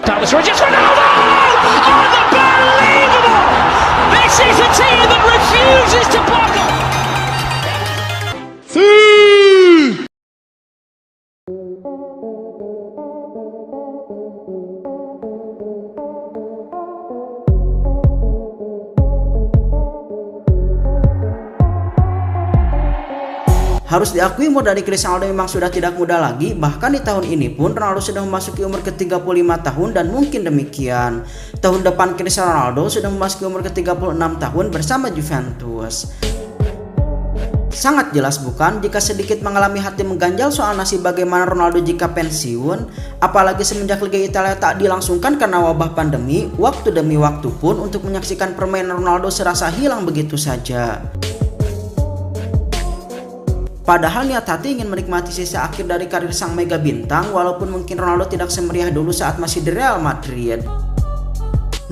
That was Rodgers. Ronaldo! Unbelievable! This is a team that refuses to buckle. Harus diakui umur dari Cristiano Ronaldo memang sudah tidak muda lagi, bahkan di tahun ini pun Ronaldo sudah memasuki umur ke-35 tahun dan mungkin demikian. Tahun depan Cristiano Ronaldo sudah memasuki umur ke-36 tahun bersama Juventus. Sangat jelas bukan jika sedikit mengalami hati mengganjal soal nasib bagaimana Ronaldo jika pensiun, apalagi semenjak Liga Italia tak dilangsungkan karena wabah pandemi, waktu demi waktu pun untuk menyaksikan permainan Ronaldo serasa hilang begitu saja. Padahal niat hati ingin menikmati sisa akhir dari karir sang mega bintang, walaupun mungkin Ronaldo tidak semeriah dulu saat masih di Real Madrid.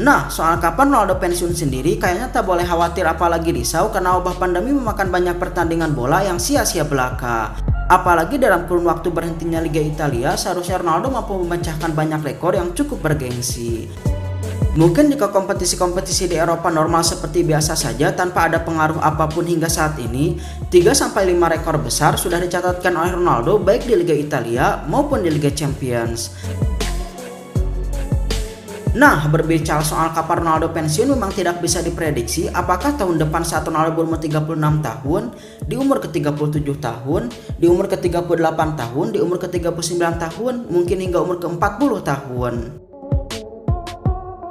Nah, soal kapan Ronaldo pensiun sendiri kayaknya tak boleh khawatir apalagi risau karena wabah pandemi memakan banyak pertandingan bola yang sia-sia belaka. Apalagi dalam kurun waktu berhentinya Liga Italia, seharusnya Ronaldo mampu memecahkan banyak rekor yang cukup bergengsi. Mungkin jika kompetisi-kompetisi di Eropa normal seperti biasa saja tanpa ada pengaruh apapun hingga saat ini, 3-5 rekor besar sudah dicatatkan oleh Ronaldo baik di Liga Italia maupun di Liga Champions. Nah, berbicara soal kapan Ronaldo pensiun memang tidak bisa diprediksi apakah tahun depan saat Ronaldo berumur 36 tahun, di umur ke-37 tahun, di umur ke-38 tahun, di umur ke-39 tahun, mungkin hingga umur ke-40 tahun.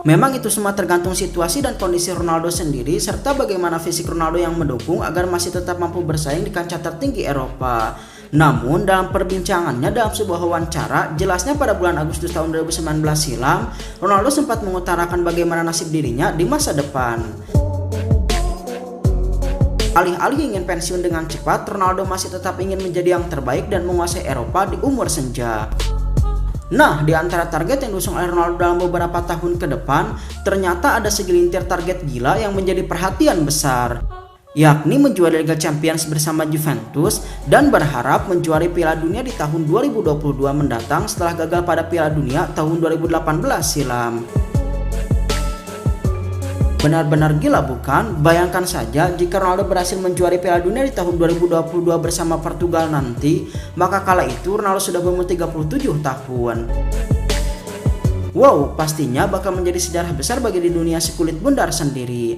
Memang itu semua tergantung situasi dan kondisi Ronaldo sendiri serta bagaimana fisik Ronaldo yang mendukung agar masih tetap mampu bersaing di kancah tertinggi Eropa. Namun dalam perbincangannya dalam sebuah wawancara, jelasnya pada bulan Agustus tahun 2019 silam, Ronaldo sempat mengutarakan bagaimana nasib dirinya di masa depan. Alih-alih ingin pensiun dengan cepat, Ronaldo masih tetap ingin menjadi yang terbaik dan menguasai Eropa di umur senja. Nah, di antara target yang diusung oleh Ronaldo dalam beberapa tahun ke depan, ternyata ada segelintir target gila yang menjadi perhatian besar, yakni menjuarai Liga Champions bersama Juventus dan berharap menjuarai Piala Dunia di tahun 2022 mendatang setelah gagal pada Piala Dunia tahun 2018 silam. Benar-benar gila bukan? Bayangkan saja jika Ronaldo berhasil menjuarai Piala Dunia di tahun 2022 bersama Portugal nanti, maka kala itu Ronaldo sudah berumur 37 tahun. Wow, pastinya bakal menjadi sejarah besar bagi di dunia sekulit bundar sendiri.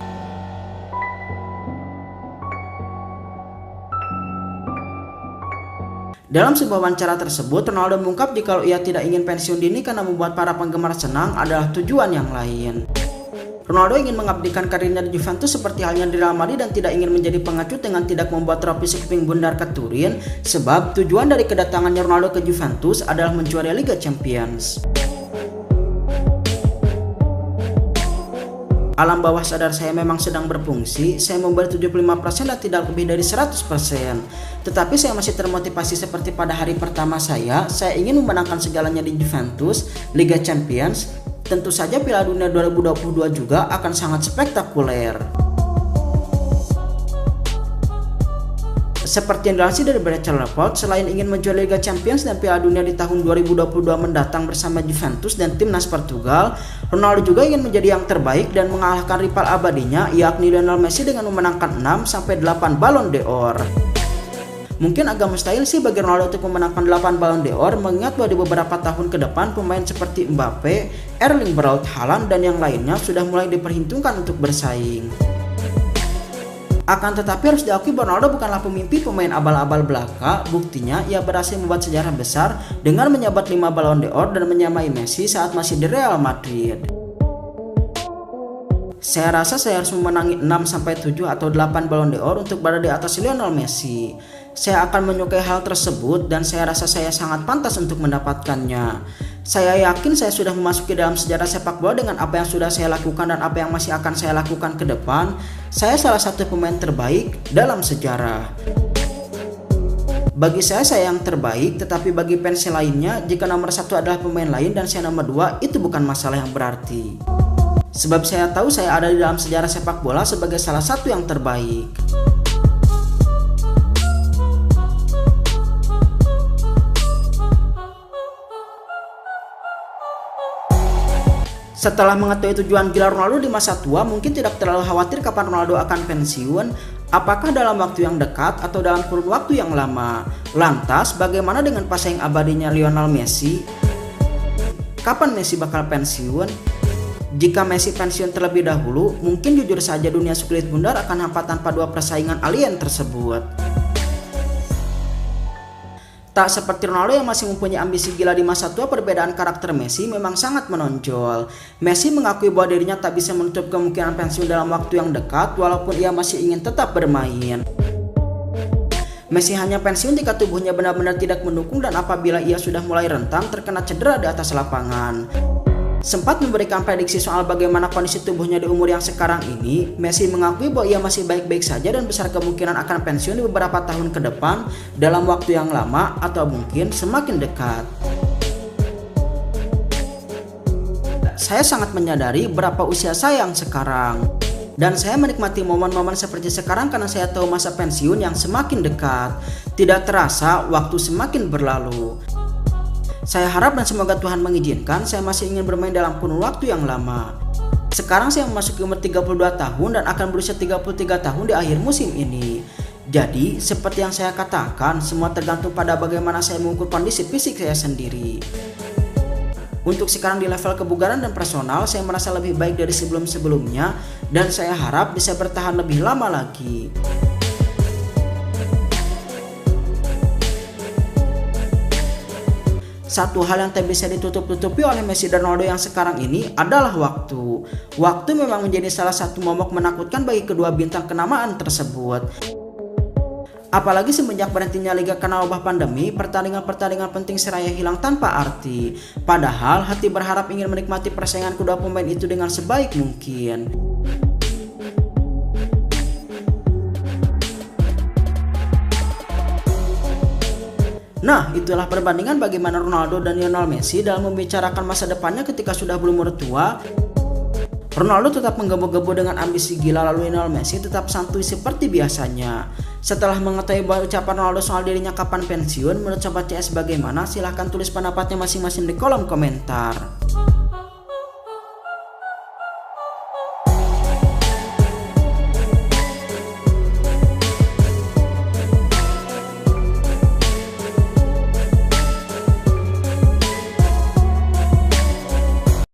Dalam sebuah wawancara tersebut, Ronaldo mengungkap jika ia tidak ingin pensiun dini karena membuat para penggemar senang adalah tujuan yang lain. Ronaldo ingin mengabdikan karirnya di Juventus seperti halnya di Real Madrid dan tidak ingin menjadi pengecut dengan tidak membuat trofi sekeping bundar ke Turin, sebab tujuan dari kedatangannya Ronaldo ke Juventus adalah menjuarai Liga Champions. Alam bawah sadar saya memang sedang berfungsi, saya memberi 75% dan tidak lebih dari 100%. Tetapi saya masih termotivasi seperti pada hari pertama saya ingin memenangkan segalanya di Juventus, Liga Champions. Tentu saja Piala Dunia 2022 juga akan sangat spektakuler. Seperti yang dilansir dari Brecha Report, selain ingin menjuarai Liga Champions dan Piala Dunia di tahun 2022 mendatang bersama Juventus dan timnas Portugal, Ronaldo juga ingin menjadi yang terbaik dan mengalahkan rival abadinya yakni Lionel Messi dengan memenangkan 6-8 Ballon d'Or. Mungkin agak mustahil sih bagi Ronaldo untuk memenangkan 8 Ballon d'Or, mengingat bahwa di beberapa tahun ke depan pemain seperti Mbappe, Erling Braut Haaland dan yang lainnya sudah mulai diperhitungkan untuk bersaing. Akan tetapi harus diakui bahwa Ronaldo bukanlah pemimpi pemain abal-abal belaka. Buktinya ia berhasil membuat sejarah besar dengan menyabat 5 Ballon d'Or dan menyamai Messi saat masih di Real Madrid. Saya rasa saya harus memenangi 6-7 atau 8 Ballon d'Or untuk berada di atas Lionel Messi. Saya akan menyukai hal tersebut dan saya rasa saya sangat pantas untuk mendapatkannya. Saya yakin saya sudah memasuki dalam sejarah sepak bola dengan apa yang sudah saya lakukan dan apa yang masih akan saya lakukan ke depan. Saya salah satu pemain terbaik dalam sejarah. Bagi saya yang terbaik, tetapi bagi fans lainnya, jika nomor 1 adalah pemain lain dan saya nomor 2, itu bukan masalah yang berarti. Sebab saya tahu saya ada di dalam sejarah sepak bola sebagai salah satu yang terbaik. Setelah mengetahui tujuan gila Ronaldo di masa tua, mungkin tidak terlalu khawatir kapan Ronaldo akan pensiun, apakah dalam waktu yang dekat atau dalam kurun waktu yang lama. Lantas, bagaimana dengan pesaing abadinya Lionel Messi? Kapan Messi bakal pensiun? Jika Messi pensiun terlebih dahulu, mungkin jujur saja dunia sukulit bundar akan hampa tanpa dua persaingan alien tersebut. Tak seperti Ronaldo yang masih mempunyai ambisi gila di masa tua, perbedaan karakter Messi memang sangat menonjol. Messi mengakui bahwa dirinya tak bisa menutup kemungkinan pensiun dalam waktu yang dekat, walaupun ia masih ingin tetap bermain. Messi hanya pensiun jika tubuhnya benar-benar tidak mendukung dan apabila ia sudah mulai rentan terkena cedera di atas lapangan. Sempat memberikan prediksi soal bagaimana kondisi tubuhnya di umur yang sekarang ini, Messi mengakui bahwa ia masih baik-baik saja dan besar kemungkinan akan pensiun di beberapa tahun ke depan dalam waktu yang lama atau mungkin semakin dekat. Saya sangat menyadari berapa usia saya yang sekarang, dan saya menikmati momen-momen seperti sekarang karena saya tahu masa pensiun yang semakin dekat. Tidak terasa waktu semakin berlalu. Saya harap dan semoga Tuhan mengizinkan saya masih ingin bermain dalam kurun waktu yang lama. Sekarang saya memasuki umur 32 tahun dan akan berusia 33 tahun di akhir musim ini. Jadi, seperti yang saya katakan, semua tergantung pada bagaimana saya mengukur kondisi fisik saya sendiri. Untuk sekarang di level kebugaran dan personal, saya merasa lebih baik dari sebelum-sebelumnya dan saya harap bisa bertahan lebih lama lagi. Satu hal yang tak bisa ditutup-tutupi oleh Messi dan Ronaldo yang sekarang ini adalah waktu. Waktu memang menjadi salah satu momok menakutkan bagi kedua bintang kenamaan tersebut. Apalagi semenjak berhentinya liga karena wabah pandemi, pertandingan-pertandingan penting seraya hilang tanpa arti. Padahal hati berharap ingin menikmati persaingan kedua pemain itu dengan sebaik mungkin. Nah, itulah perbandingan bagaimana Ronaldo dan Lionel Messi dalam membicarakan masa depannya ketika sudah berumur tua. Ronaldo tetap menggebu-gebu dengan ambisi gila, lalu Lionel Messi tetap santuy seperti biasanya. Setelah mengetahui bahwa ucapan Ronaldo soal dirinya kapan pensiun, menurut Sobat CS bagaimana? Silahkan tulis pendapatnya masing-masing di kolom komentar.